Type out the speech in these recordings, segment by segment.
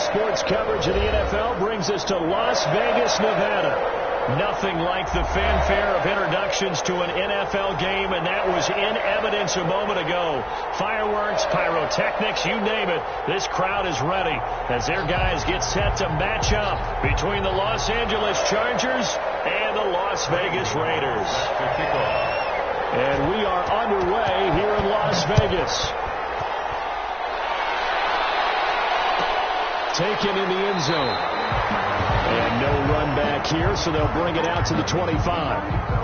sports coverage of the NFL brings us to Las Vegas, Nevada. Nothing like the fanfare of introductions to an NFL game, and that was in evidence a moment ago. Fireworks, pyrotechnics, you name it. This crowd is ready as their guys get set to match up between the Los Angeles Chargers and the Las Vegas Raiders. And we are underway here in Las Vegas. Taken in the end zone. And no run back here, so they'll bring it out to the 25.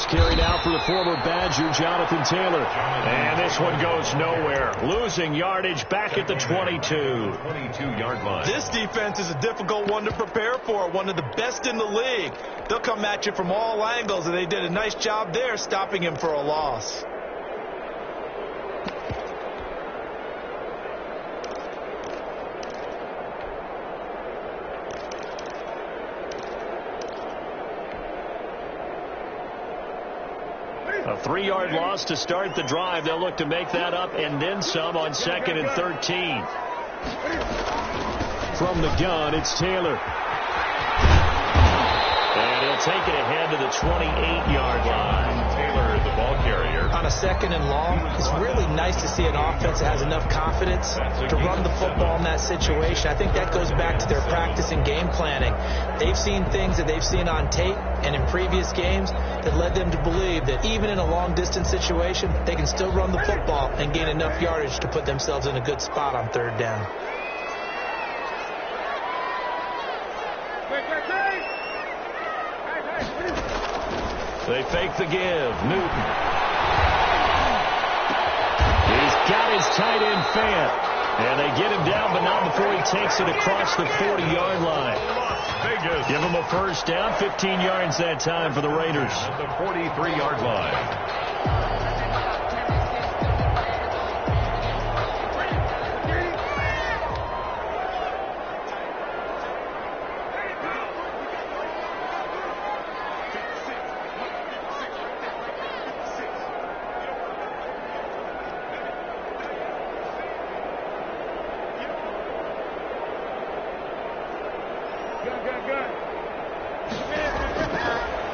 Carried out for the former Badger, Jonathan Taylor. And this one goes nowhere. Losing yardage back at the 22-yard line. This defense is a difficult one to prepare for. One of the best in the league. They'll come at you from all angles, and they did a nice job there stopping him for a loss. A 3-yard loss to start the drive. They'll look to make that up and then some on 2nd and 13. From the gun, it's Taylor. And he'll take it ahead to the 28-yard line. Taylor, the ball carrier. On a 2nd and long, it's really nice to see an offense that has enough confidence to run the football in that situation. I think that goes back to their practice and game planning. They've seen things that they've seen on tape and in previous games that led them to believe that even in a long-distance situation, they can still run the football and gain enough yardage to put themselves in a good spot on 3rd down. They fake the give. Newton. He's got his tight end Fant. And they get him down, but not before he takes it across the 40-yard line. Give him a first down. 15 yards that time for the Raiders. The 43-yard line.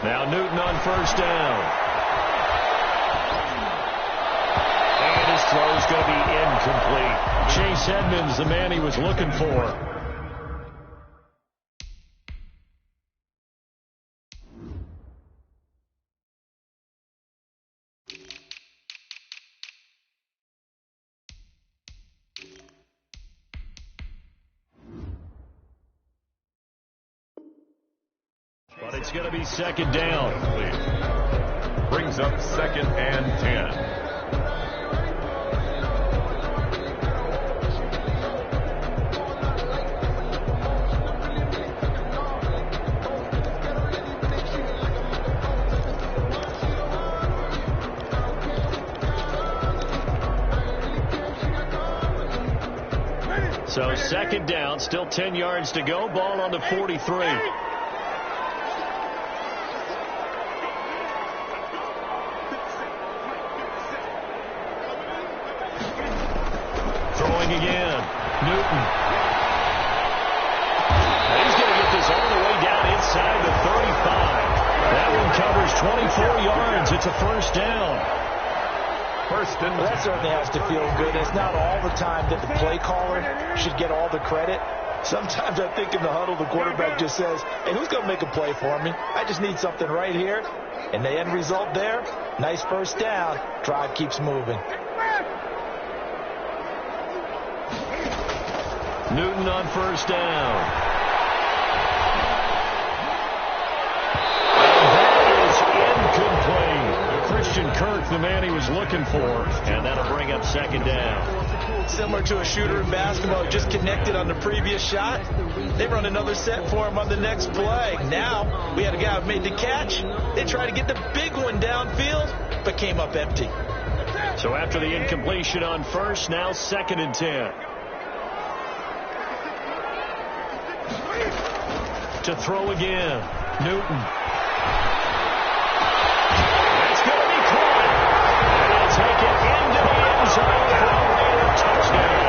Now Newton on first down. And his throw's going to be incomplete. Chase Edmonds, the man he was looking for. But it's going to be 2nd down. Brings up 2nd and 10. So 2nd down, still 10 yards to go. Ball on the 43. Again, Newton. He's going to get this all the way down inside the 35. That one covers 24 yards. It's a first down. That certainly has to feel good. It's not all the time that the play caller should get all the credit. Sometimes I think in the huddle, the quarterback just says, hey, who's going to make a play for me? I just need something right here. And the end result there, nice first down. Drive keeps moving. Newton on first down. And that is incomplete. like the man he was looking for, and that'll bring up second down. Similar to a shooter in basketball who just connected on the previous shot. They run another set for him on the next play. Now, we had a guy who made the catch. They tried to get the big one downfield, but came up empty. So after the incompletion on first, now 2nd and 10. To throw again, Newton. That's going to be caught. And they'll take it into the end zone for a Raider touchdown.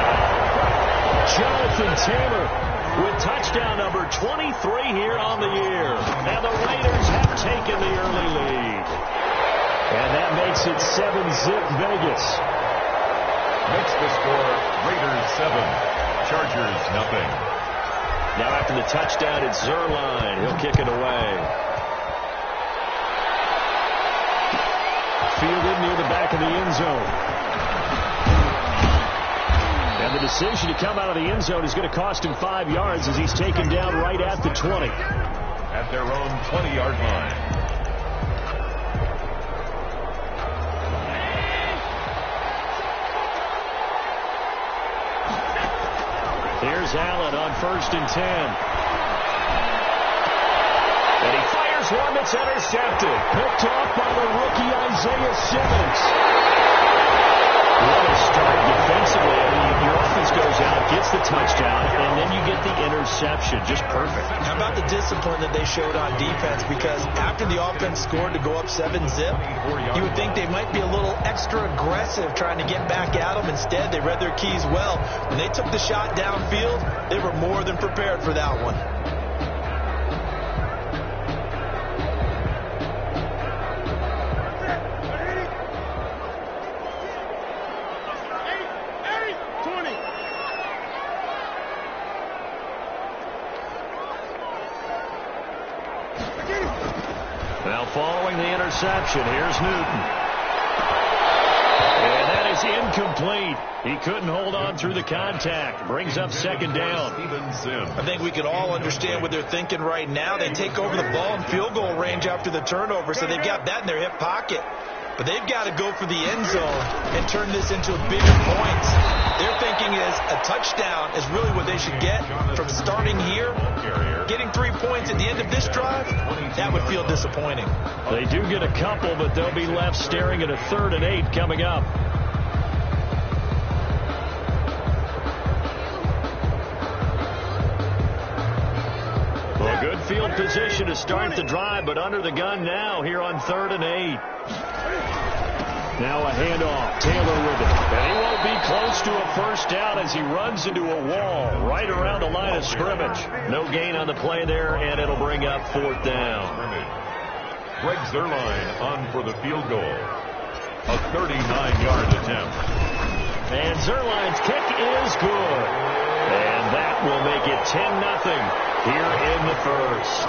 Jonathan Taylor with touchdown number 23 here on the year. And the Raiders have taken the early lead. And that makes it 7-zip Vegas. Makes the score Raiders 7, Chargers nothing. Now after the touchdown, it's Zuerlein. He'll kick it away. Fielded near the back of the end zone. And the decision to come out of the end zone is going to cost him 5 yards as he's taken down right at the 20. At their own 20-yard line. Here's Allen on 1st and 10. And he fires one that's intercepted. Picked off by the rookie Isaiah Simmons. What a start defensively. I mean, your offense goes out, gets the touchdown, and then you get the interception. Just perfect. How about the discipline that they showed on defense? Because after the offense scored to go up 7-zip, you would think they might be a little extra aggressive trying to get back at them. Instead, they read their keys well. When they took the shot downfield, they were more than prepared for that one. Now following the interception, here's Newton. And that is incomplete. He couldn't hold on through the contact. Brings up 2nd down. I think we can all understand what they're thinking right now. They take over the ball in field goal range after the turnover, so they've got that in their hip pocket. But they've got to go for the end zone and turn this into bigger points. Their thinking is a touchdown is really what they should get from starting here. Getting 3 points at the end of this drive, that would feel disappointing. They do get a couple, but they'll be left staring at a 3rd and 8 coming up. Well, good field position to start the drive, but under the gun now here on 3rd and 8. Now a handoff. Taylor with it. And he won't be close to a first down as he runs into a wall right around the line of scrimmage. No gain on the play there, and it'll bring up 4th down. Greg Zuerlein on for the field goal. A 39-yard attempt. And Zuerlein's kick is good. And that will make it 10-0 here in the first.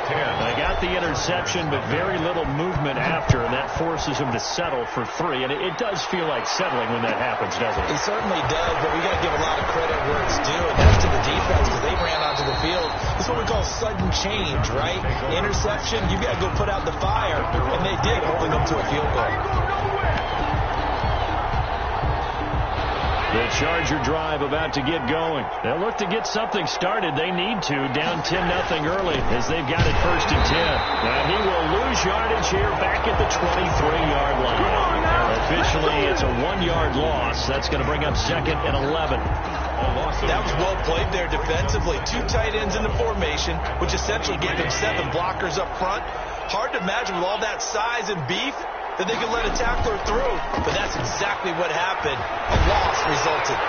They got the interception, but very little movement after, and that forces them to settle for 3. And it does feel like settling when that happens, doesn't it? It certainly does, but we got to give a lot of credit where it's due, and that's to the defense because they ran onto the field. This is what we call sudden change, right? Interception, you got to go put out the fire, and they did, holding them to a field goal. The Charger drive about to get going. They'll look to get something started. They need to, down 10-0 early as they've got it 1st and 10. And he will lose yardage here back at the 23-yard line. Officially, it's a 1-yard loss. That's going to bring up 2nd and 11. That was well played there defensively. 2 tight ends in the formation, which essentially gave them 7 blockers up front. Hard to imagine with all that size and beef that they could let a tackler through, but that's exactly what happened. A loss resulted.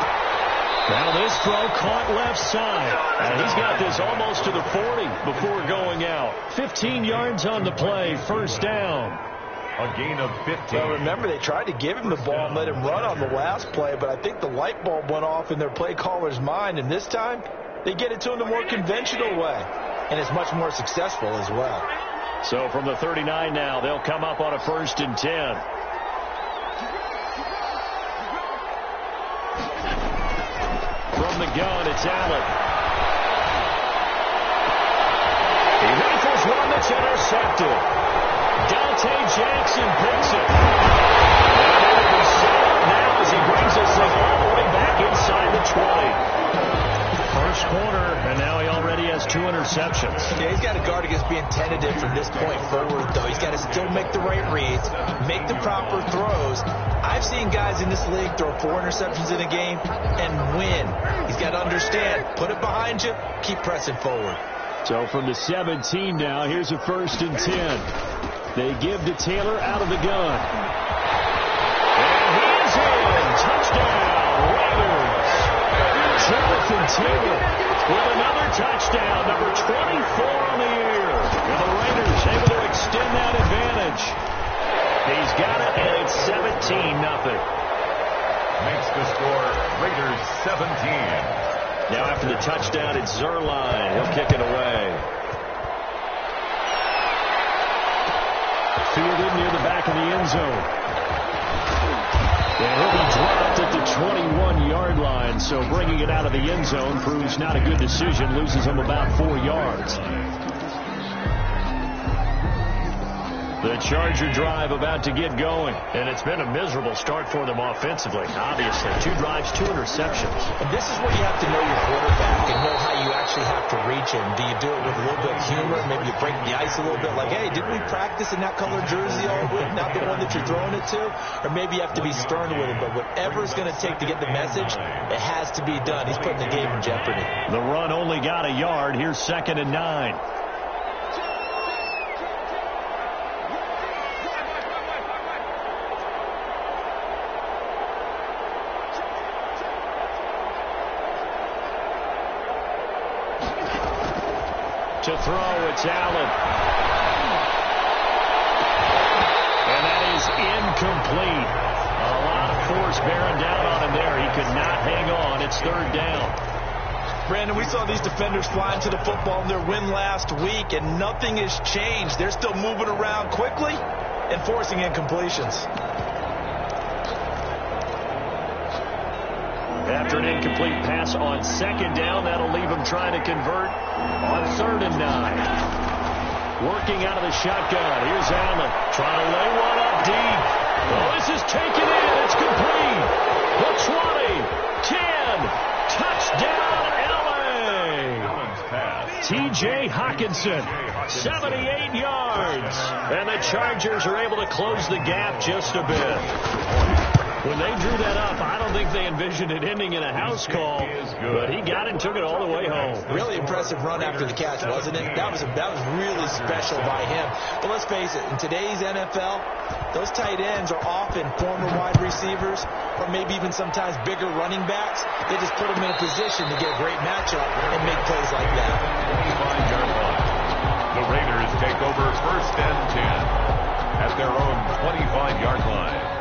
Now this throw caught left side, and he's got this almost to the 40 before going out. 15 yards on the play, 1st down. A gain of 15. Well, remember, they tried to give him the ball and let him run on the last play, but I think the light bulb went off in their play caller's mind, and this time they get it to him the more conventional way, and it's much more successful as well. So from the 39 now, they'll come up on a 1st and 10. From the gun, it's Allen. He rifles one that's intercepted. Dante Jackson picks it. corner, and now he already has 2 interceptions. Yeah, he's got to guard against being tentative from this point forward, though. He's got to still make the right reads, make the proper throws. I've seen guys in this league throw 4 interceptions in a game and win. He's got to understand, put it behind you, keep pressing forward. So from the 17 now, here's a 1st and 10. They give to Taylor out of the gun. And he's in. Touchdown, Raiders. Jonathan Taylor with another touchdown, number 24 on the year. And the Raiders able to extend that advantage. He's got it, and it's 17-0. Makes the score Raiders 17. Now after the touchdown, it's Zuerlein. He'll kick it away. Fielded near the back of the end zone. And he'll be dropped at the 21-yard line, so bringing it out of the end zone proves not a good decision. Loses him about 4 yards. The Charger drive about to get going. And it's been a miserable start for them offensively. Obviously, 2 drives, 2 interceptions. And this is where you have to know your quarterback and know how you actually have to reach him. Do you do it with a little bit of humor? Maybe you break the ice a little bit like, hey, didn't we practice in that color jersey all week? Not the one that you're throwing it to? Or maybe you have to be stern with him. But whatever it's going to take to get the message, it has to be done. He's putting the game in jeopardy. The run only got a yard. Here's 2nd and 9. To throw, it's Allen. And that is incomplete. A lot of force bearing down on him there. He could not hang on. It's 3rd down. Brandon, we saw these defenders flying to the football in their win last week, and nothing has changed. They're still moving around quickly and forcing incompletions. After an incomplete pass on 2nd down, that'll leave him trying to convert on 3rd and 9. Working out of the shotgun. Here's Allen trying to lay one up deep. Oh, this is taken in. It's complete. The 20, 10, touchdown, LA. T.J. Hockenson, 78 yards. And the Chargers are able to close the gap just a bit. When they drew that up, I don't think they envisioned it ending in a house call, but he got it and took it all the way home. Really impressive run after the catch, wasn't it? That was really special by him. But let's face it, in today's NFL, those tight ends are often former wide receivers or maybe even sometimes bigger running backs. They just put them in a position to get a great matchup and make plays like that. 25-yard line. The Raiders take over 1st and 10 at their own 25-yard line.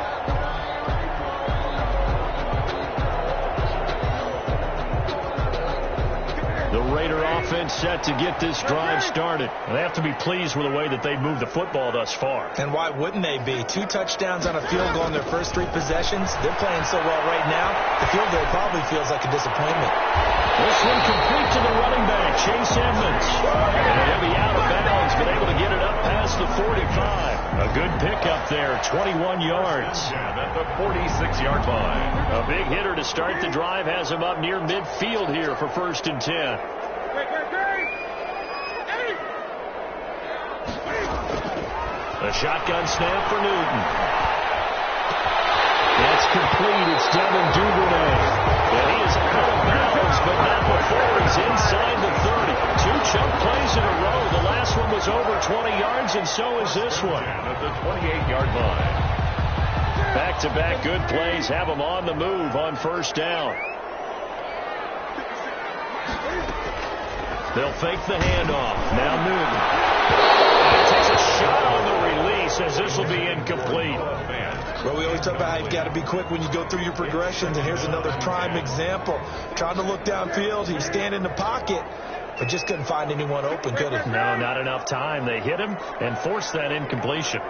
The Raider offense set to get this drive started. They have to be pleased with the way that they've moved the football thus far. And why wouldn't they be? 2 touchdowns on a field goal in their first 3 possessions. They're playing so well right now, the field goal probably feels like a disappointment. This one complete to the running back, Chase Edmonds. And he'll be out of bounds, but able to get it up past the 45. A good pickup there, 21 yards. At the 46-yard line. A big hitter to start the drive has him up near midfield here for 1st and 10. A shotgun snap for Newton. That's complete. It's Devin Duvernay. And he is out of bounds, but not before he's inside the 30. 2 chunk plays in a row. The last one was over 20 yards, and so is this one. At the 28-yard line. Back-to-back good plays have them on the move on 1st down. They'll fake the handoff. Now Newton. And takes a shot on the release as this will be incomplete. Well, we always talk about how you've got to be quick when you go through your progressions, and here's another prime example. Trying to look downfield, he's standing in the pocket, but just couldn't find anyone open, could he? No, not enough time. They hit him and forced that incompletion.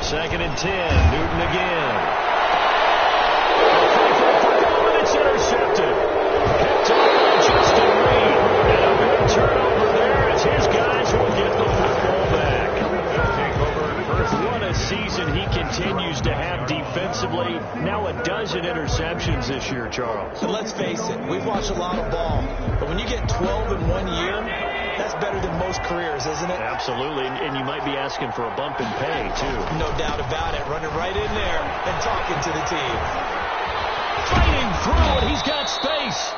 Second and 10. Newton again. It's intercepted. Picked up by Justin Reed. And a big turnover there as his guys will get the football back. What a season he continues to have defensively now a dozen interceptions this year, Charles. But let's face it, we've watched a lot of ball. But when you get 12 in 1 year, that's better than most careers, isn't it? Absolutely, and you might be asking for a bump in pay, too. No doubt about it. Running right in there and talking to the team. Fighting through, and he's got space.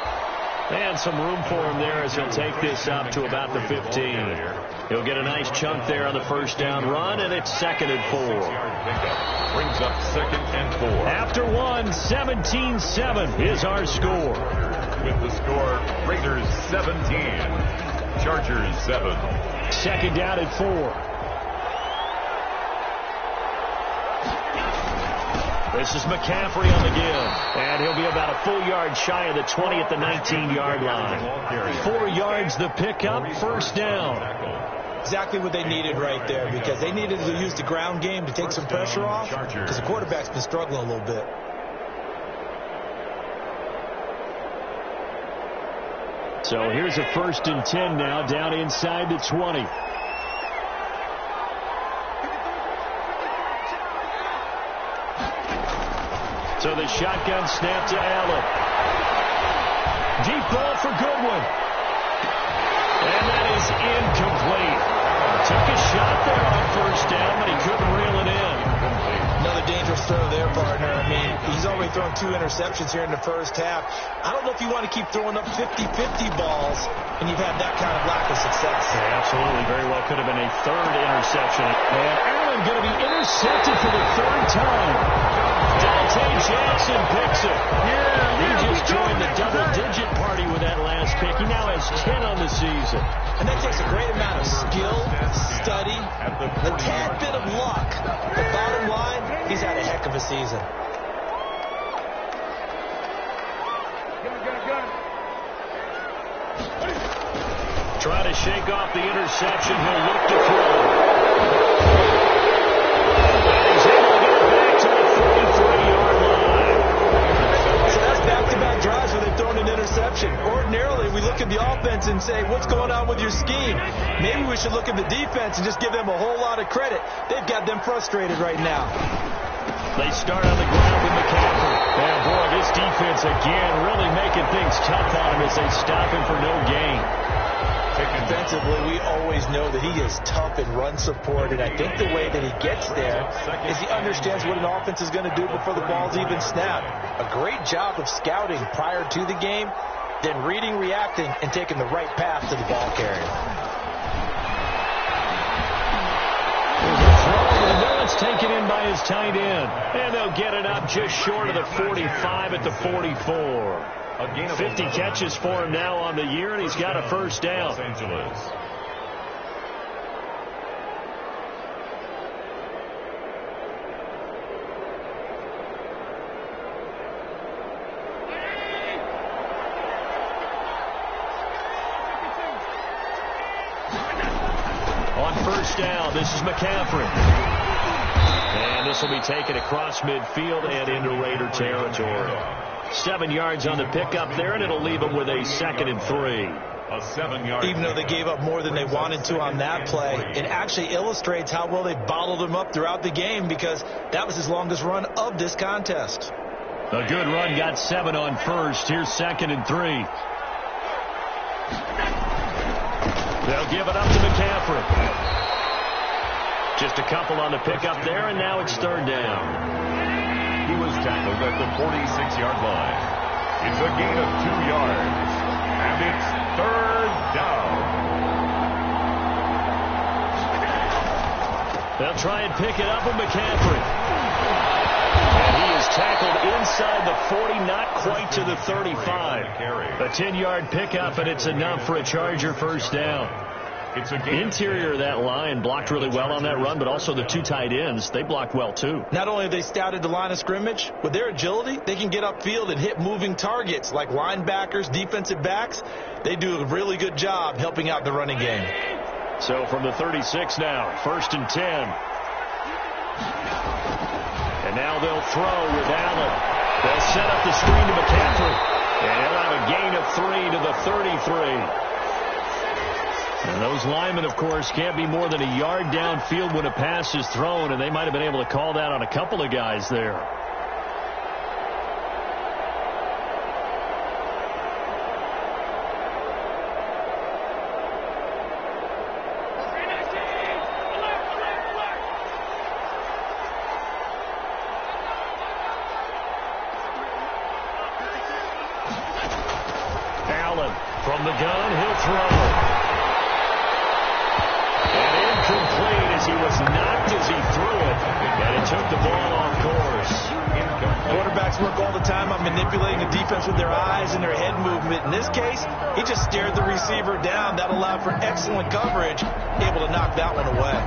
And some room for him there as he'll take this up to about the 15. He'll get a nice chunk there on the first down run, and it's 2nd and 4. Brings up 2nd and 4. After one, 17-7 is our score. With the score, Raiders 17, Chargers 7. 2nd down at 4. This is McCaffrey on the give, and he'll be about a full yard shy of the 20 at the 19-yard line. 4 yards the pickup, first down. Exactly what they needed right there, because they needed to use the ground game to take some pressure off, because the quarterback's been struggling a little bit. So here's a 1st and 10 now, down inside the 20. So the shotgun snap to Allen. Deep ball for Goodwin. And that is incomplete. Took a shot there on first down, but he couldn't reel it in. Another dangerous throw there, partner. I mean, he's already thrown 2 interceptions here in the first half. I don't know if you want to keep throwing up 50-50 balls and you've had that kind of lack of success. Yeah, absolutely. Very well could have been a 3rd interception. And Allen going to be intercepted for the 3rd time. Dante Jackson picks it. He just joined the double-digit party with that last pick. He now has 10 on the season. And that takes a great amount of skill, study, a tad bit of luck. But bottom line, he's had a heck of a season. Trying to shake off the interception. He'll look to throw. He's able to get it back to the 43-yard line. So that's back-to-back drives where they've thrown an interception. Ordinarily, we look at the offense and say, what's going on with your scheme? Maybe we should look at the defense and just give them a whole lot of credit. They've got them frustrated right now. They start on the ground with McCaffrey. And boy, this defense again really making things tough on him as they stop him for no gain. Defensively, we always know that he is tough in run support, and I think the way that he gets there is he understands what an offense is going to do before the ball's even snapped. A great job of scouting prior to the game, then reading, reacting, and taking the right path to the ball carrier. It's taken in by his tight end. And they'll get it up just short of the 45 at the 44. 50 catches for him now on the year, and he's got a first down. Los Angeles. On first down, this is McCaffrey. And this will be taken across midfield and into Raider territory. 7 yards on the pickup there, and it'll leave them with a 2nd and 3. A 7-yard. Even though they gave up more than they wanted to on that play, it actually illustrates how well they bottled him up throughout the game, because that was his longest run of this contest. A good run, got 7 on first. Here's 2nd and 3. They'll give it up to McCaffrey. Just a couple on the pickup there, and now it's 3rd down. He was tackled at the 46-yard line. It's a gain of 2 yards. And it's 3rd down. They'll try and pick it up with McCaffrey. And he is tackled inside the 40, not quite to the 35. A 10-yard pickup, and it's enough for a Charger first down. It's a game. Interior of that line blocked really well on that run, but also the 2 tight ends, they blocked well too. Not only have they scouted the line of scrimmage, with their agility, they can get upfield and hit moving targets like linebackers, defensive backs. They do a really good job helping out the running game. So from the 36 now, 1st and 10. And now they'll throw with Allen. They'll set up the screen to McCaffrey. And he'll have a gain of 3 to the 33. And those linemen, of course, can't be more than a yard downfield when a pass is thrown, and they might have been able to call that on a couple of guys there. From the gun, he'll throw. And incomplete as he was knocked as he threw it. And it took the ball off course. Quarterbacks work all the time on manipulating the defense with their eyes and their head movement. In this case, he just stared the receiver down. That allowed for excellent coverage, able to knock that one away.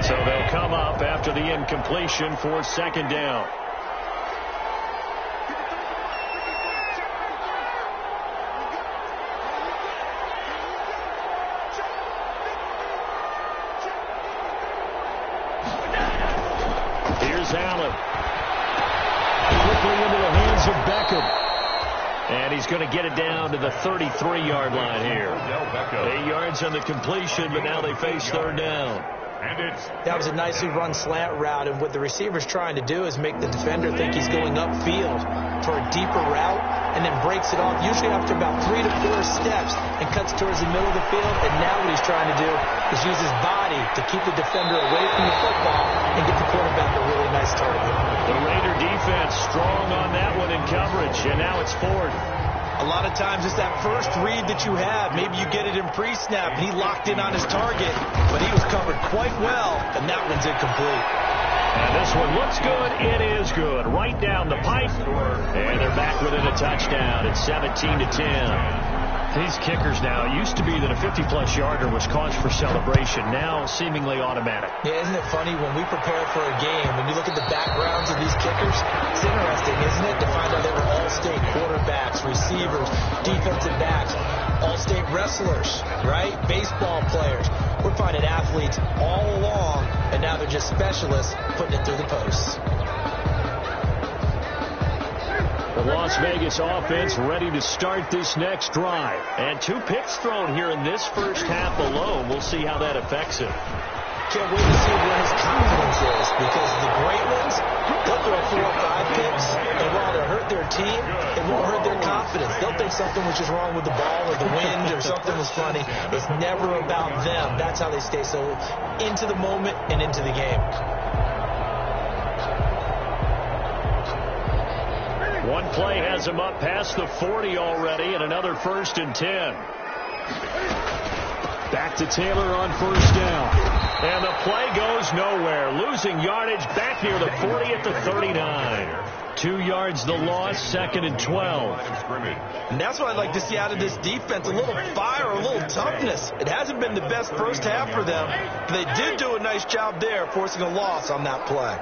So they'll come up after the incompletion for second down. Here's Allen. Quickly into the hands of Beckham. And he's going to get it down to the 33-yard line here. 8 yards on the completion, but now they face third down. That was a nicely run slant route, and what the receiver's trying to do is make the defender think he's going upfield for a deeper route, and then breaks it off, usually after about 3 to 4 steps, and cuts towards the middle of the field. And now what he's trying to do is use his body to keep the defender away from the football and get the quarterback a really nice target. The Raider defense strong on that one in coverage, and now it's fourth. A lot of times it's that first read that you have. Maybe you get it in pre-snap, and he locked in on his target, but he was covered quite well, and that one's incomplete. And this one looks good. It is good. Right down the pipe, and they're back within a touchdown. It's 17-10. These kickers now, it used to be that a 50-plus yarder was cause for celebration. Now seemingly automatic. Yeah, isn't it funny when we prepare for a game, when you look at the backgrounds of these kickers, it's interesting, isn't it, to find out they were all-state quarterbacks, receivers, defensive backs, all-state wrestlers, right? Baseball players. We're finding athletes all along, and now they're just specialists putting it through the posts. The Las Vegas offense ready to start this next drive. And 2 picks thrown here in this first half alone. We'll see how that affects him. Can't wait to see where his confidence is, because the great ones, they'll throw 4 or 5 picks, and while they'll hurt their team, it won't hurt their confidence. They'll think something was just wrong with the ball or the wind or something was funny. It's never about them. That's how they stay so into the moment and into the game. One play has him up past the 40 already, and another 1st and 10. Back to Taylor on first down. And the play goes nowhere. Losing yardage back near the 40 at the 39. 2 yards the loss, 2nd and 12. And that's what I'd like to see out of this defense, a little fire, a little toughness. It hasn't been the best first half for them, but they did do a nice job there, forcing a loss on that play.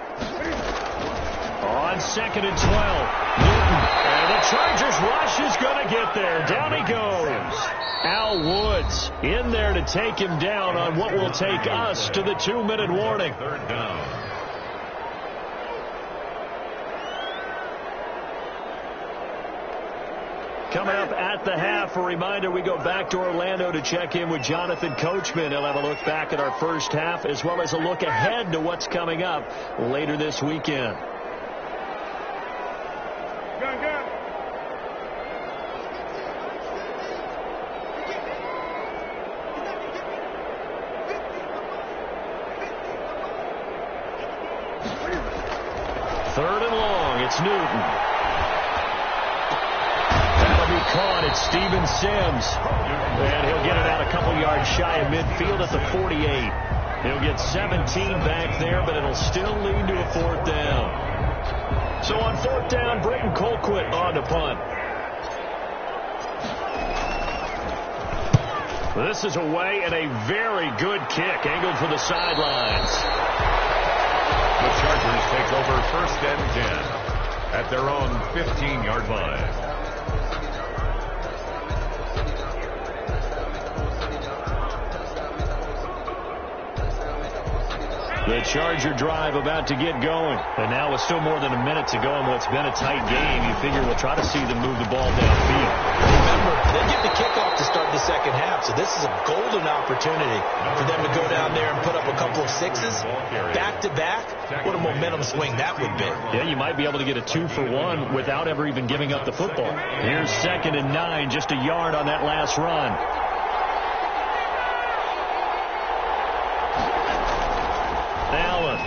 On 2nd and 12, Newton, and the Chargers rush is going to get there. Down he goes. Al Woods in there to take him down on what will take us to the 2-minute warning. Third down. Coming up at the half, a reminder, we go back to Orlando to check in with Jonathan Coachman. He'll have a look back at our first half, as well as a look ahead to what's coming up later this weekend. Third and long, it's Newton. That'll be caught. It's Steven Sims. And he'll get it out a couple yards shy of midfield at the 48. He'll get 17 back there, but it'll still lead to a 4th down. So on 4th down, Britton Colquitt on to punt. This is away, and a very good kick angled for the sidelines. The Chargers take over 1st and 10 at their own 15-yard line. The Charger drive about to get going. And now with still more than a minute to go in what's been a tight game, you figure we'll try to see them move the ball downfield. Remember, they get the kickoff to start the second half, so this is a golden opportunity for them to go down there and put up a couple of 6s back-to-back. What a momentum swing that would be. Yeah, you might be able to get a 2-for-1 without ever even giving up the football. Here's 2nd and 9, just a yard on that last run. Allen.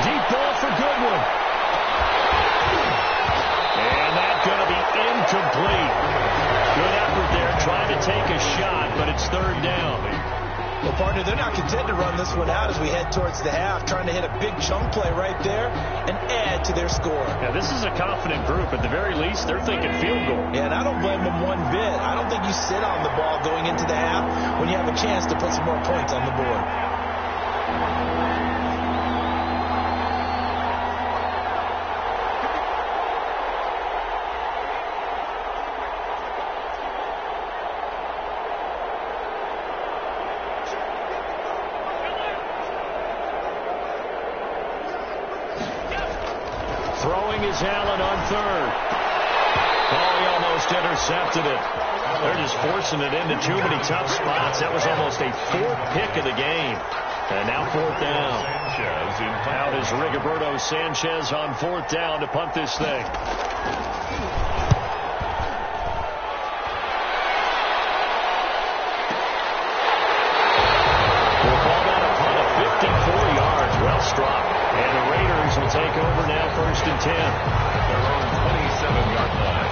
Deep ball for Goodwin. third down. Well, partner, they're not content to run this one out as we head towards the half, trying to hit a big chunk play right there and add to their score. Yeah, this is a confident group. At the very least, they're thinking field goal. Yeah, and I don't blame them one bit. I don't think you sit on the ball going into the half when you have a chance to put some more points on the board. Throwing is Allen on third. Oh, he almost intercepted it. They're just forcing it into too many tough spots. That was almost a fourth pick of the game. And now fourth down. Out is Rigoberto Sanchez on fourth down to punt this thing. We'll call that a punt of 54 yards. Well struck. And the Raiders will take over now, 1st and 10. At their own 27-yard line.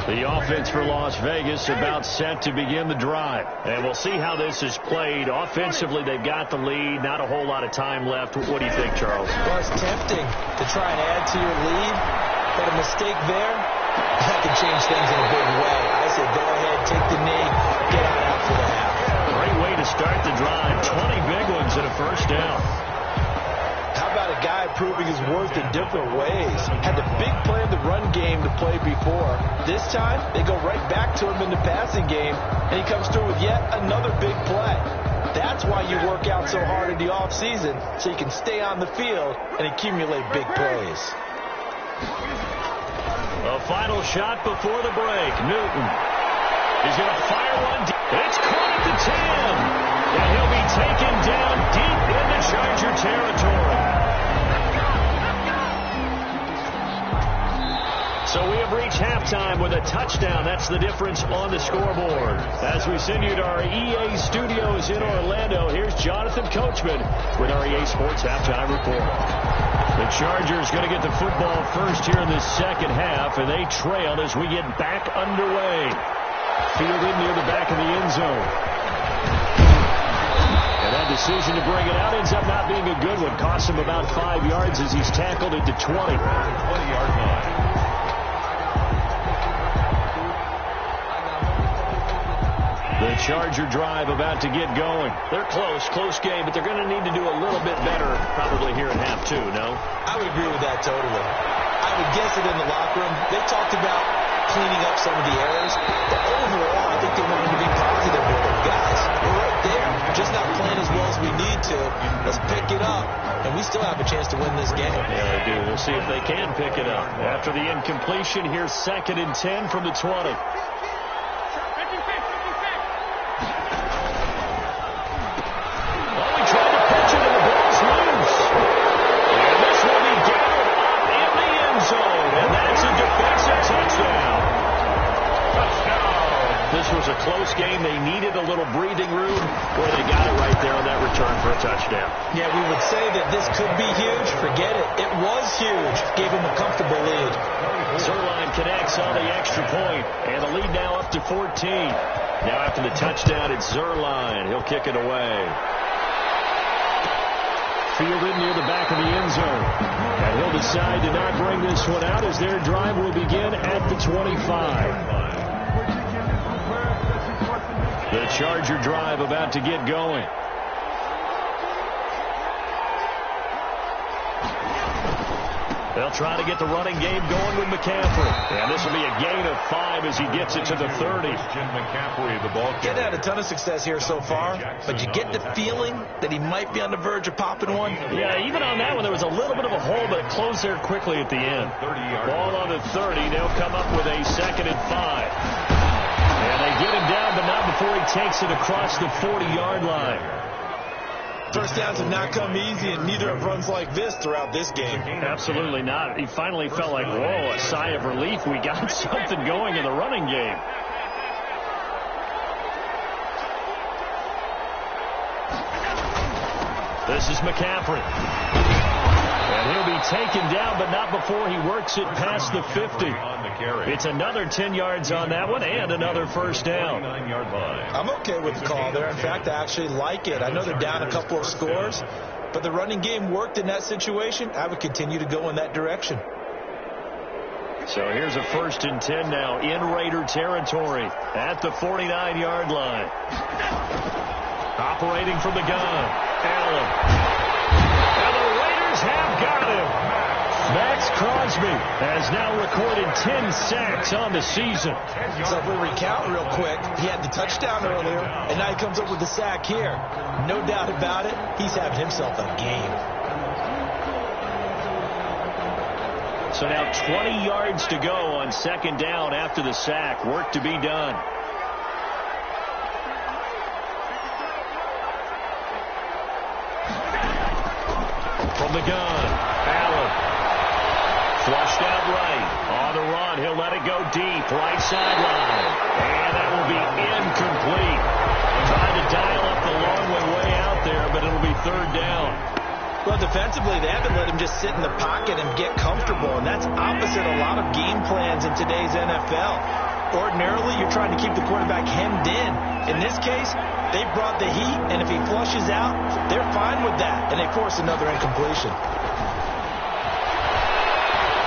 The offense for Las Vegas about set to begin the drive. And we'll see how this is played. Offensively, they've got the lead. Not a whole lot of time left. What do you think, Charles? Well, it's tempting to try and add to your lead, but a mistake there, that can change things in a big way. I say go ahead, take the knee, get on out for the half. Great way to start the drive. 20 big ones and a first down. How about a guy proving his worth in different ways? Had the big play in the run game to play before. This time, they go right back to him in the passing game, and he comes through with yet another big play. That's why you work out so hard in the offseason, so you can stay on the field and accumulate big plays. A final shot before the break. Newton. He's going to fire one deep. It's caught at the 10. And he'll be taken down deep into Charger territory. So we have reached halftime with a touchdown. That's the difference on the scoreboard. As we send you to our EA studios in Orlando, here's Jonathan Coachman with our EA Sports Halftime Report. The Chargers going to get the football first here in the second half, and they trail as we get back underway. Fielded near the back of the end zone. And that decision to bring it out ends up not being a good one. Costs him about 5 yards as he's tackled at the 20. 20-yard line. The Charger drive about to get going. They're close game, but they're going to need to do a little bit better probably here in half two, no? I would agree with that totally. I would guess it in the locker room. They talked about cleaning up some of the errors, but overall, I think they wanted to be positive with it. Guys, we're right there. We're just not playing as well as we need to. Let's pick it up, and we still have a chance to win this game. Yeah, they do. We'll see if they can pick it up. After the incompletion, here's 2nd and 10 from the 20. A close game. They needed a little breathing room. Boy, they got it right there on that return for a touchdown. Yeah, we would say that this could be huge. Forget it. It was huge. Gave him a comfortable lead. Zerline connects on the extra point, and the lead now up to 14. Now after the touchdown, it's Zerline. He'll kick it away. Fielded near the back of the end zone. And he'll decide to not bring this one out as their drive will begin at the 25. The Charger drive about to get going. They'll try to get the running game going with McCaffrey. And this will be a gain of 5 as he gets it to the 30. Jim McCaffrey, the ball carrier. Getting had a ton of success here so far, but you get the feeling that he might be on the verge of popping one. Yeah, even on that one, there was a little bit of a hole, but it closed there quickly at the end. Ball on the 30. They'll come up with a 2nd and 5. And they get him down, but not before he takes it across the 40-yard line. First downs have not come easy, and neither have runs like this throughout this game. Absolutely not. He finally felt like, whoa, a sigh of relief. We got something going in the running game. This is McCaffrey. And he'll be taken down, but not before he works it past the 50. carry. It's another 10 yards on that one and another first down. 49-yard line. I'm okay with the call there. In fact, I actually like it. I know they're down a couple of scores, but the running game worked in that situation. I would continue to go in that direction. So here's a 1st and 10 now in Raider territory at the 49-yard line. Operating from the gun, Allen. And the Raiders have got him. Max Crosby has now recorded 10 sacks on the season. So if we recount real quick, he had the touchdown earlier, and now he comes up with the sack here. No doubt about it, he's having himself a game. So now 20 yards to go on 2nd down after the sack. Work to be done. From the gun, Allen. Flushed out right. On the run, he'll let it go deep. Right sideline. And that will be incomplete. Trying to dial up the long way out there, but it'll be 3rd down. Well, defensively, they haven't let him just sit in the pocket and get comfortable, and that's opposite a lot of game plans in today's NFL. Ordinarily, you're trying to keep the quarterback hemmed in. In this case, they brought the heat, and if he flushes out, they're fine with that, and they force another incompletion.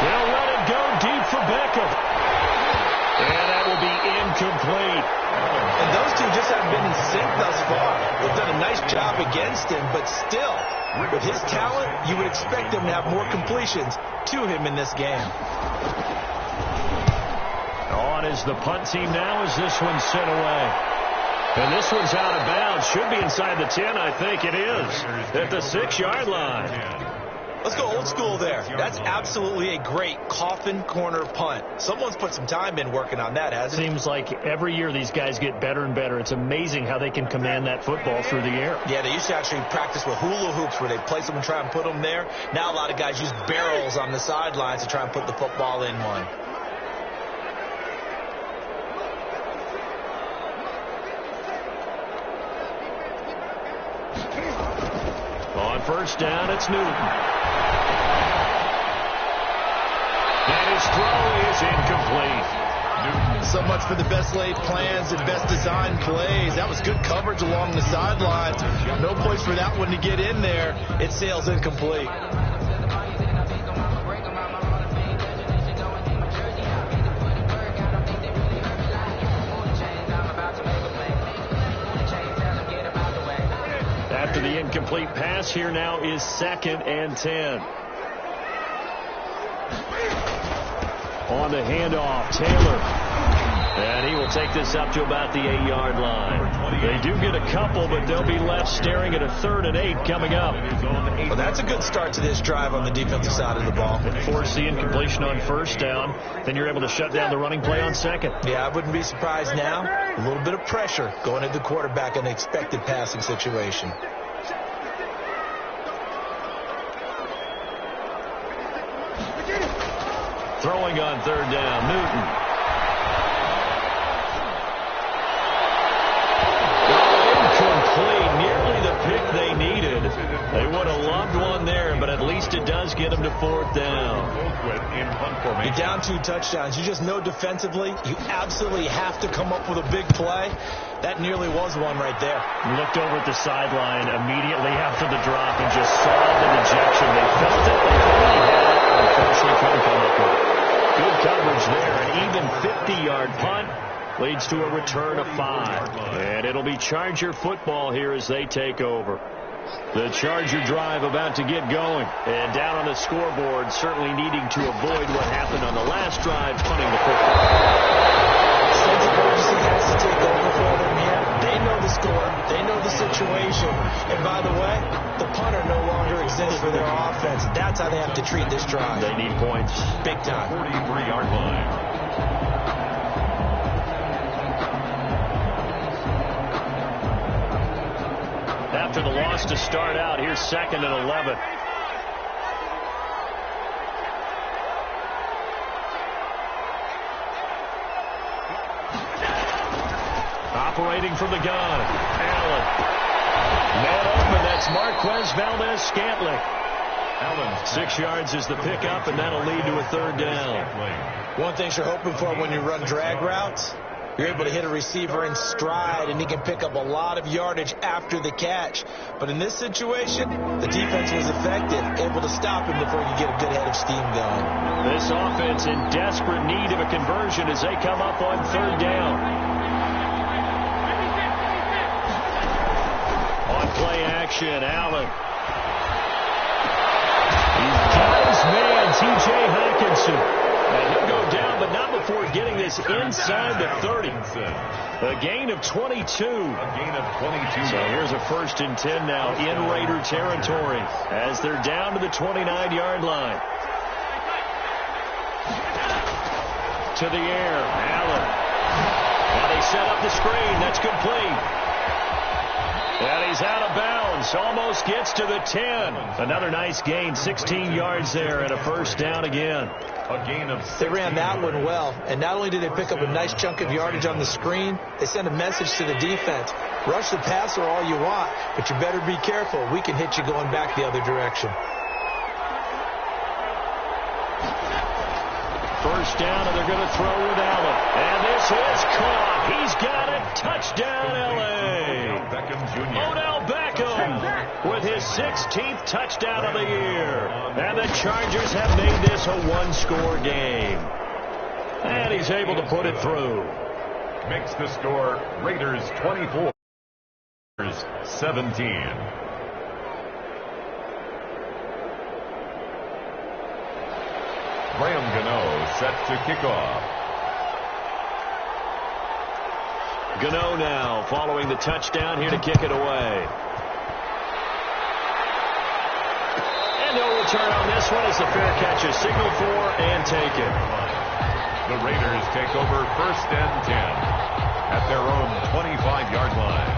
They'll let it go deep for Beckham. And that will be incomplete. And those two just haven't been in sync thus far. They've done a nice job against him, but still, with his talent, you would expect him to have more completions to him in this game. On is the punt team now as this one's sent away. And this one's out of bounds. Should be inside the 10, I think it is. At the 6-yard line. Let's go old school there. That's absolutely a great coffin corner punt. Someone's put some time in working on that, hasn't it? Seems like every year these guys get better and better. It's amazing how they can command that football through the air. Yeah, they used to actually practice with hula hoops where they place them and try and put them there. Now a lot of guys use barrels on the sidelines to try and put the football in one. On 1st down, it's Newton. And his throw is incomplete. So much for the best laid plans and best designed plays. That was good coverage along the sidelines. No place for that one to get in there. It sails incomplete. After the incomplete pass, here now is 2nd and 10. On the handoff, Taylor. And he will take this up to about the 8-yard line. They do get a couple, but they'll be left staring at a 3rd and 8 coming up. Well, that's a good start to this drive on the defensive side of the ball. Force the incompletion on 1st down. Then you're able to shut down the running play on 2nd. Yeah, I wouldn't be surprised now. A little bit of pressure going at the quarterback in an expected passing situation. Throwing on 3rd down, Newton. Incomplete, nearly the pick they needed. They would have loved one there, but at least it does get them to 4th down. You're down 2 touchdowns. You just know defensively you absolutely have to come up with a big play. That nearly was one right there. Looked over at the sideline immediately after the drop and just saw the rejection. They felt it, they thought he had it, unfortunately couldn't come up with it. Good coverage there. An even 50-yard punt leads to a return of 5. And it'll be Charger football here as they take over. The Charger drive about to get going. And down on the scoreboard, certainly needing to avoid what happened on the last drive, punting the football. Sense of urgency has to take over for them here. They know the score. They know the situation. And by the way, the punter no longer exists for their offense. That's how they have to treat this drive. They need points. Big time. 43-yard line. After the loss to start out, here's 2nd and 11. Operating from the gun, Allen. Man open, that's Marquez Valdez-Scantling. Allen. 6 yards is the pickup, and that'll lead to a third down. One thing you're hoping for when you run drag routes, you're able to hit a receiver in stride, and he can pick up a lot of yardage after the catch. But in this situation, the defense was effective, able to stop him before you get a good head of steam going. This offense in desperate need of a conversion as they come up on third down. On play action, Allen. He's got his man, T.J. Hockenson. And he'll go down, but not before getting this inside the 30. A gain of 22. So here's a 1st and 10 now in Raider territory as they're down to the 29-yard line. To the air, Allen. Now they set up the screen. That's complete. And he's out of bounds. Almost gets to the 10. Another nice gain, 16 yards there, and a 1st down again. A gain of 6. They ran that one well, and not only did they pick up a nice chunk of yardage on the screen, they sent a message to the defense. Rush the passer all you want, but you better be careful. We can hit you going back the other direction. 1st down, and they're going to throw with Allen. And this is caught. He's got it. Touchdown, L.A. Odell Beckham with his 16th touchdown of the year. And the Chargers have made this a one-score game. And he's able to put it through. Makes the score Raiders 24, 17. Graham Gano set to kick off. Gano now following the touchdown here to kick it away. And no return on this one as the fair catch is signaled for and taken. The Raiders take over 1st and 10 at their own 25-yard line.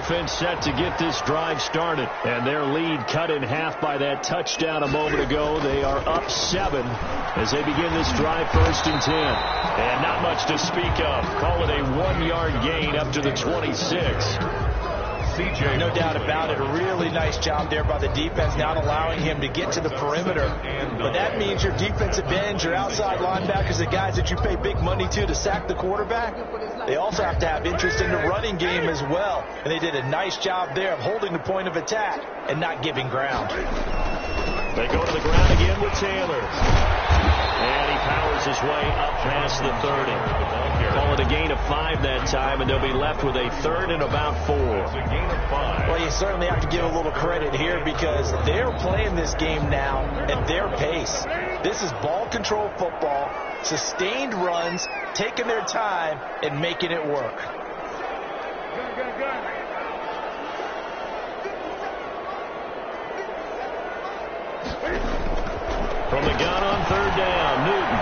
Offense set to get this drive started, and their lead cut in half by that touchdown a moment ago. They are up 7 as they begin this drive, 1st and 10. And not much to speak of. Call it a 1-yard gain up to the 26. CJ, no doubt about it. A really nice job there by the defense, not allowing him to get to the perimeter. But that means your defensive ends, your outside linebackers, the guys that you pay big money to sack the quarterback, they also have to have interest in the running game as well. And they did a nice job there of holding the point of attack and not giving ground. They go to the ground again with Taylor. And he powers his way up past the 30. Call it a gain of 5 that time, and they'll be left with a 3rd and about 4. Well, you certainly have to give a little credit here because they're playing this game now at their pace. This is ball control football, sustained runs, taking their time, and making it work. From the gun on 3rd down, Newton.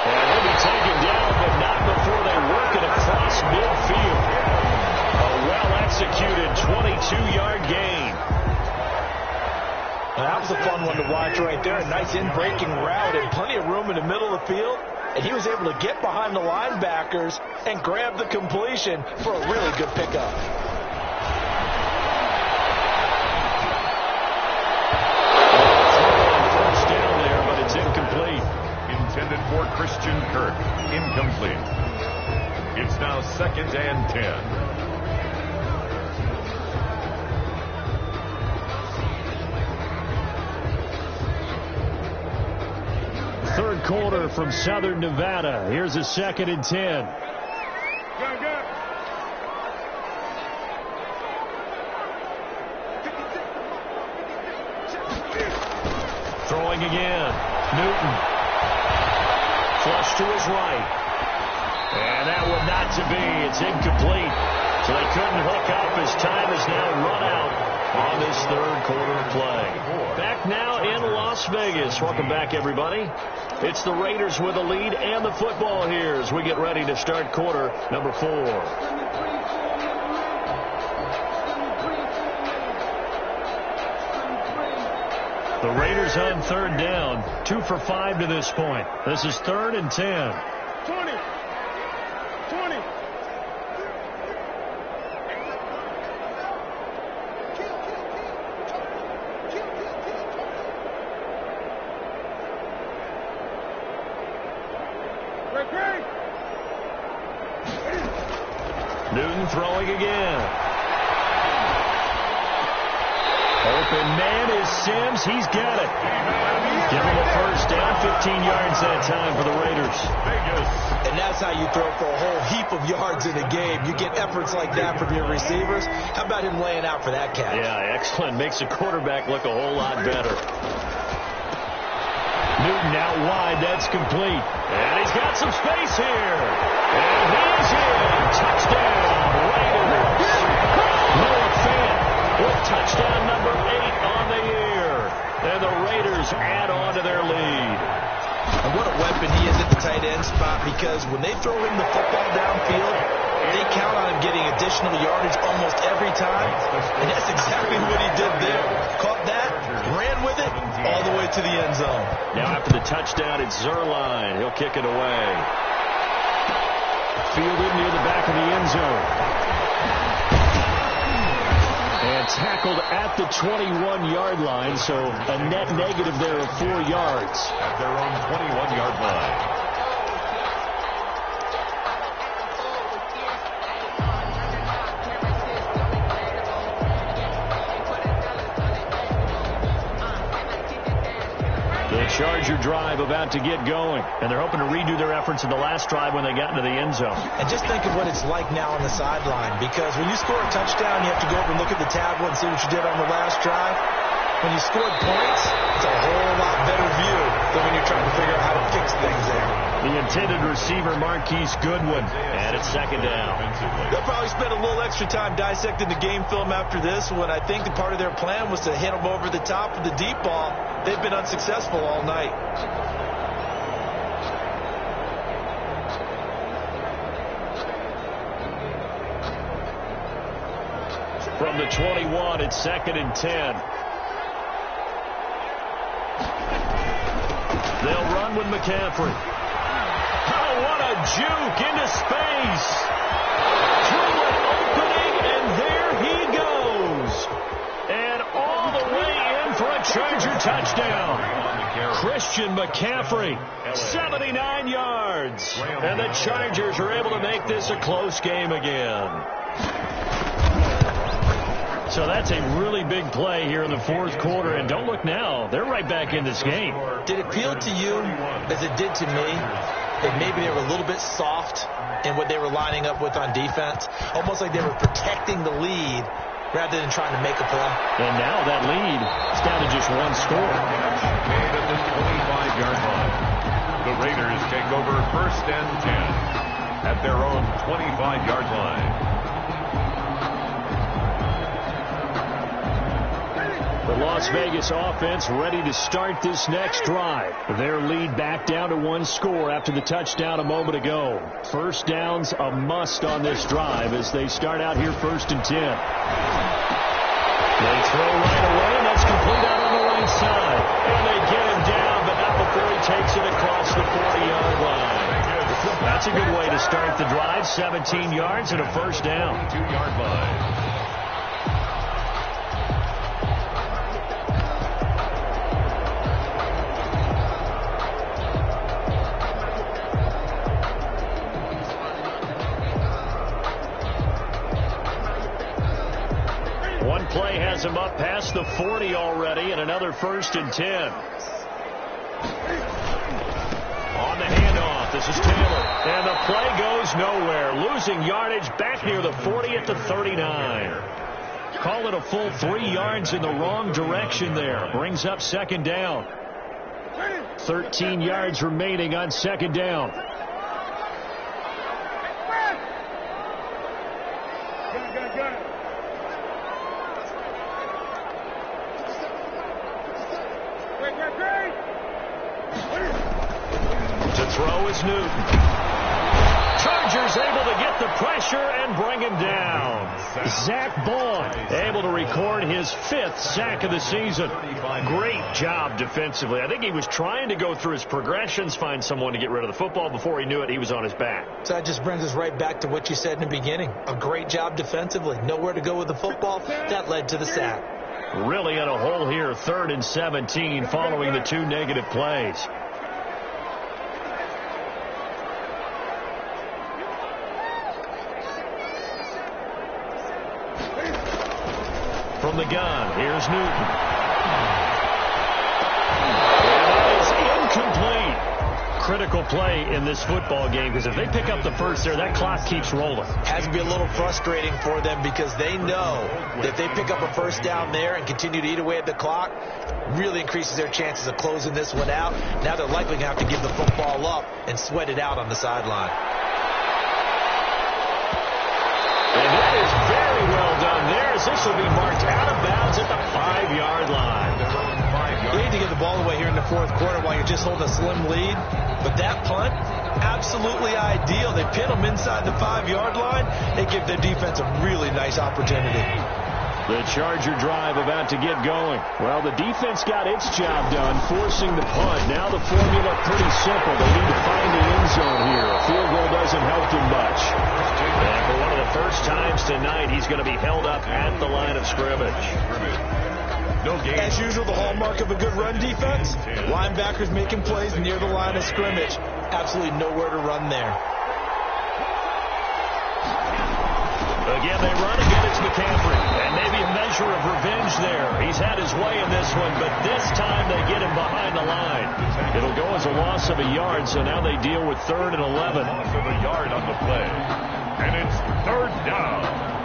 And he'll be taken down, but not before they work it across midfield. A well-executed 22-yard gain. That was a fun one to watch right there. A nice in-breaking route and plenty of room in the middle of the field. And he was able to get behind the linebackers and grab the completion for a really good pickup. First down there, but it's incomplete. Intended for Christian Kirk. Incomplete. It's now 2nd and 10. Third quarter from Southern Nevada. Here's a 2nd and 10. Throwing again. Newton. Flush to his right. And that one not to be. It's incomplete. So they couldn't hook up as time is now run out on this third quarter play. Back now in Las Vegas. Welcome back, everybody. It's the Raiders with the lead and the football here as we get ready to start quarter number 4. The Raiders on third down, 2 for 5 to this point. This is 3rd and 10. 20. Newton throwing again. Open man is Sims. He's got it. Give him a first down. 15 yards that time for the Raiders. And that's how you throw for a whole heap of yards in a game. You get efforts like that from your receivers. How about him laying out for that catch? Yeah, excellent. Makes the quarterback look a whole lot better. Newton out wide. That's complete. And he's got some space here. And he's in. Touchdown, Raiders. Noah Fant with touchdown number 8 on the year. And the Raiders add on to their lead. And what a weapon he is at the tight end spot, because when they throw him the football downfield, they count on him getting additional yardage almost every time. And that's exactly what he did there. Caught that, ran with it, all the way to the end zone. Now after the touchdown, it's Zuerlein. He'll kick it away. Fielded near the back of the end zone. And tackled at the 21-yard line, so a net negative there of 4 yards. At their own 21-yard line. The Charger drive about to get going, and they're hoping to redo their efforts in the last drive when they got into the end zone. And just think of what it's like now on the sideline, because when you score a touchdown, you have to go over and look at the tablet and see what you did on the last drive. When you scored points, it's a whole lot better view than when you're trying to figure out how to fix things there. The intended receiver, Marquise Goodwin, and it's 2nd down. They'll probably spend a little extra time dissecting the game film after this, when I think the part of their plan was to hit them over the top of the deep ball. They've been unsuccessful all night. From the 21, it's 2nd and 10. They'll run with McCaffrey. Oh, what a juke into space. Through an opening, and there he goes. And all the way in for a Charger touchdown. Christian McCaffrey, 79 yards. And the Chargers are able to make this a close game again. So that's a really big play here in the 4th quarter. And don't look now, they're right back in this game. Did it feel to you, as it did to me, that maybe they were a little bit soft in what they were lining up with on defense? Almost like they were protecting the lead rather than trying to make a play. And now that lead is down to just 1 score. Made at the 25-yard line. The Raiders take over 1st and 10 at their own 25-yard line. The Las Vegas offense ready to start this next drive. Their lead back down to 1 score after the touchdown a moment ago. First down's a must on this drive as they start out here 1st and 10. They throw right away, and that's complete out on the right side. And they get him down, but not before he takes it across the 40-yard line. That's a good way to start the drive. 17 yards and a first down. 2-yard line. One play has him up past the 40 already, and another 1st and 10. On the handoff, this is Taylor. And the play goes nowhere. Losing yardage back near the 40 at the 39. Call it a full 3 yards in the wrong direction there. Brings up 2nd down. 13 yards remaining on 2nd down. To throw is Newton. Chargers able to get the pressure pressure and bring him down. Zach Baun able to record his 5th sack of the season. Great job defensively. I think he was trying to go through his progressions, find someone to get rid of the football. Before he knew it, he was on his back. So that just brings us right back to what you said in the beginning. A great job defensively. Nowhere to go with the football. That led to the sack. Really in a hole here, 3rd and 17 following the 2 negative plays. From the gun, here's Newton. And that is incomplete. Critical play in this football game, because if they pick up the first there, that clock keeps rolling. Has to be a little frustrating for them because they know that if they pick up a first down there and continue to eat away at the clock, really increases their chances of closing this one out. Now they're likely going to have to give the football up and sweat it out on the sideline. And that is very well done there, as this will be marked out of bounds at the 5-yard line. You need to get the ball away here in the 4th quarter while you're just holding a slim lead. But that punt, absolutely ideal. They pin them inside the 5-yard line. They give their defense a really nice opportunity. The Charger drive about to get going. Well, the defense got its job done, forcing the punt. Now the formula pretty simple. They need to find the end zone here. A field goal doesn't help them much. And for one of the first times tonight, he's going to be held up at the line of scrimmage. As usual, the hallmark of a good run defense, linebackers making plays near the line of scrimmage. Absolutely nowhere to run there. Again, they run again. It's McCaffrey. And maybe a measure of revenge there. He's had his way in this one, but this time they get him behind the line. It'll go as a loss of a yard, so now they deal with 3rd and 11. Loss of a yard on the play. And it's 3rd down.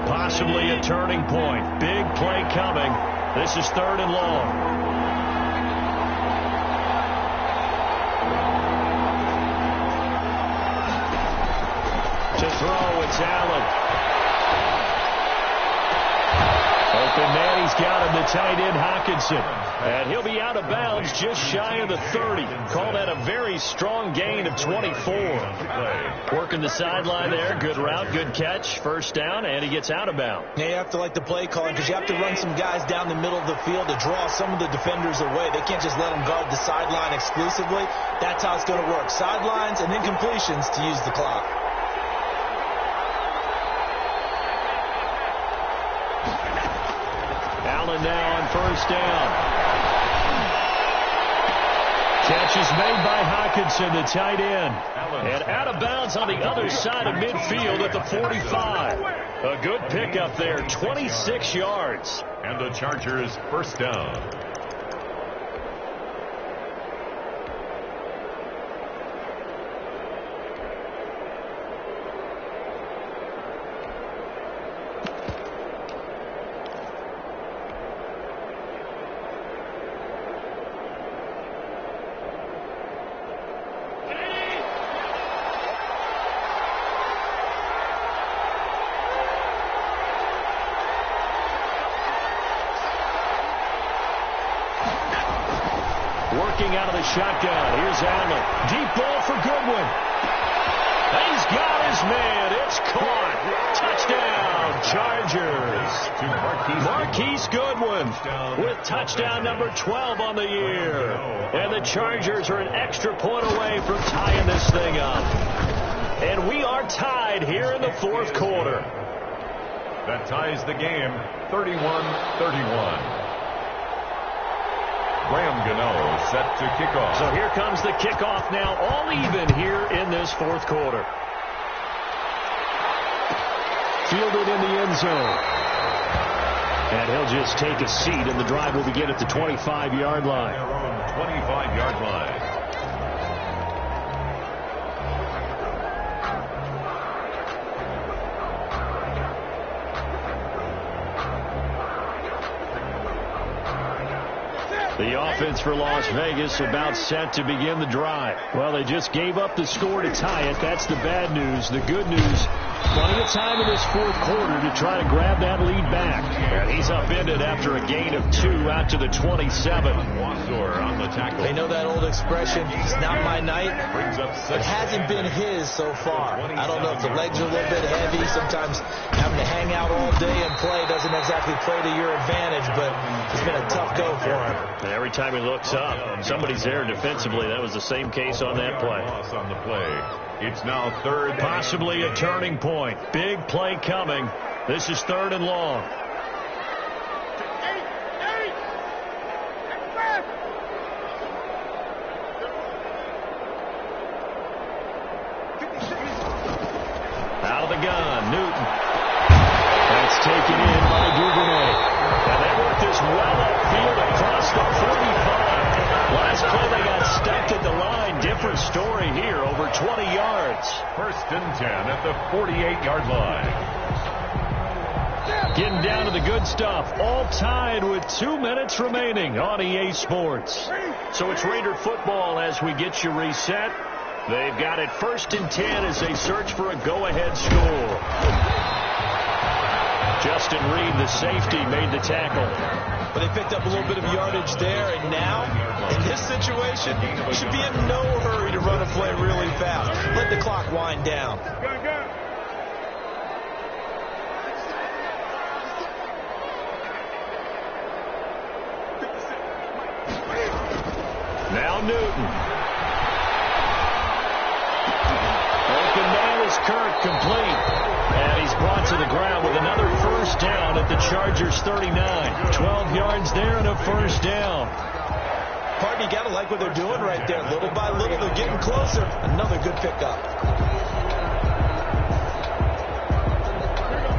Possibly a turning point. Big play coming. This is 3rd and long. To throw, it's Allen. Open man, he's got him, the tight end Hockenson. And he'll be out of bounds just shy of the 30. Call that a very strong gain of 24. Working the sideline there. Good route, good catch. First down, and he gets out of bounds. Now you have to like the play calling because you have to run some guys down the middle of the field to draw some of the defenders away. They can't just let them guard the sideline exclusively. That's how it's going to work. Sidelines and incompletions to use the clock. Allen now on first down. Catch is made by Hockenson, the tight end. And out of bounds on the other side of midfield at the 45. A good pickup there, 26 yards. And the Chargers first down. Working out of the shotgun. Here's Allen. Deep ball for Goodwin. He's got his man. It's caught. Touchdown, Chargers. Marquise Goodwin with touchdown number 12 on the year. And the Chargers are an extra point away from tying this thing up. And we are tied here in the 4th quarter. That ties the game 31-31. Graham Gano set to kick off. So here comes the kickoff now, all even here in this 4th quarter. Fielded in the end zone. And he'll just take a seat, and the drive will begin at the 25-yard line. Their own 25-yard line. The offense for Las Vegas about set to begin the drive. Well, they just gave up the score to tie it. That's the bad news. The good news, Plenty of time in this fourth quarter to try to grab that lead back. And he's upended after a gain of 2 out to the 27. Wasor on the tackle. They know that old expression, it's not my night. Brings up It hasn't been his so far. I don't know if the legs are a little bit heavy. Sometimes having to hang out all day and play doesn't exactly play to your advantage, but it's been a tough go for him. And every time he looks up, somebody's there defensively. That was the same case on that play. Loss on the play. It's now third. Possibly a turning point. Big play coming. This is 3rd and long. Out of the gun, Newton. That's taken in by Duvernay. And they work this well upfield across the 45. Last play they got stuck at the line. Different story here, over 20 yards. 1st and 10 at the 48-yard line. Getting down to the good stuff. All tied with 2 minutes remaining on EA Sports. So it's Raider football as we get you reset. They've got it 1st and 10 as they search for a go-ahead score. Justin Reed, the safety, made the tackle. But they picked up a little bit of yardage there, and now, in this situation, you should be in no hurry to run a play really fast. Let the clock wind down. Now Newton. Open man is Kirk, complete. And he's brought to the ground with another 1st down at the Chargers 39. 12 yards there and a 1st down. Pardon, you got to like what they're doing right there. Little by little, they're getting closer. Another good pickup.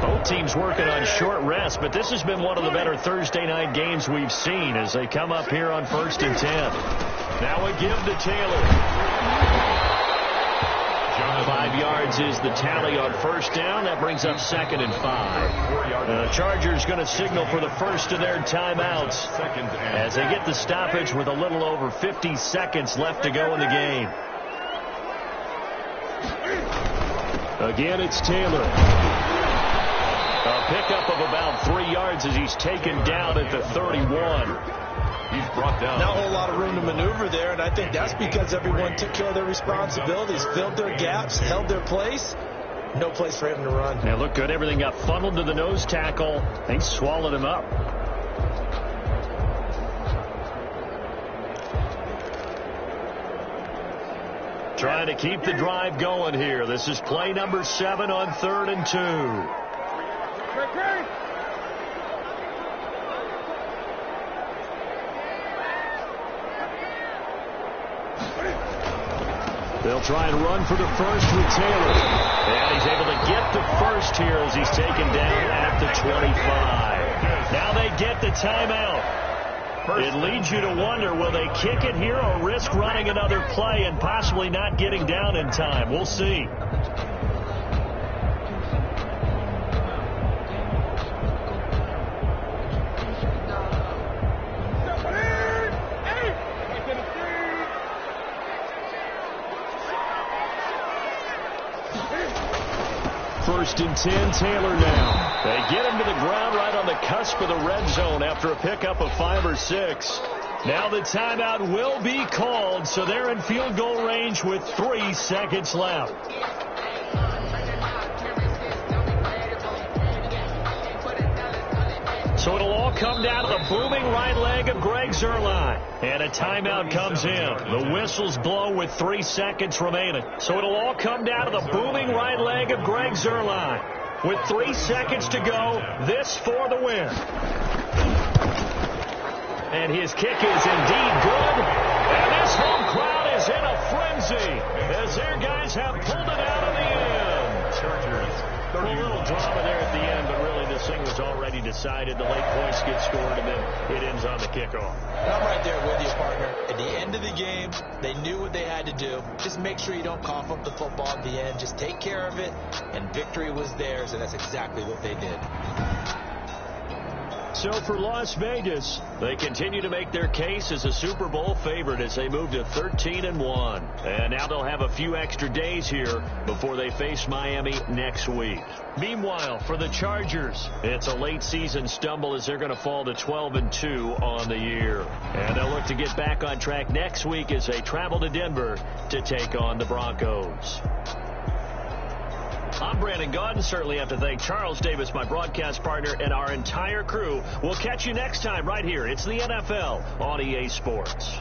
Both teams working on short rest, but this has been one of the better Thursday night games we've seen as they come up here on 1st and 10. Now a give to Taylor. 5 yards is the tally on 1st down. That brings up 2nd and 5. The Chargers going to signal for the first of their timeouts as they get the stoppage with a little over 50 seconds left to go in the game. Again, it's Taylor. A pickup of about 3 yards as he's taken down at the 31. He's brought down. Not a whole lot of room to maneuver there, and I think that's because everyone took care of their responsibilities, filled their gaps, held their place. No place for him to run. They look good. Everything got funneled to the nose tackle. They swallowed him up. Trying to keep the drive going here. This is play number 7 on 3rd and 2. They'll try and run for the first with Taylor. And he's able to get the first here as he's taken down at the 25. Now they get the timeout. It leads you to wonder, will they kick it here or risk running another play and possibly not getting down in time? We'll see. First and 10, Taylor now. They get him to the ground right on the cusp of the red zone after a pickup of 5 or 6. Now the timeout will be called, so they're in field goal range with 3 seconds left. So it'll all come down to the booming right leg of Greg Zuerlein. And a timeout comes in. The whistles blow with 3 seconds remaining. So it'll all come down to the booming right leg of Greg Zuerlein. With 3 seconds to go, this for the win. And his kick is indeed good. And this home crowd is in a frenzy as their guys have pulled it out of the end. Chargers. A little drama there at the end, but really this thing was already decided. The late points get scored, and then it ends on the kickoff. I'm right there with you, partner. At the end of the game, they knew what they had to do. Just make sure you don't cough up the football at the end. Just take care of it, and victory was theirs, and that's exactly what they did. So for Las Vegas, they continue to make their case as a Super Bowl favorite as they move to 13-1. And now they'll have a few extra days here before they face Miami next week. Meanwhile, for the Chargers, it's a late season stumble as they're going to fall to 12-2 on the year. And they'll look to get back on track next week as they travel to Denver to take on the Broncos. I'm Brandon Gaudin. Certainly have to thank Charles Davis, my broadcast partner, and our entire crew. We'll catch you next time right here. It's the NFL on EA Sports.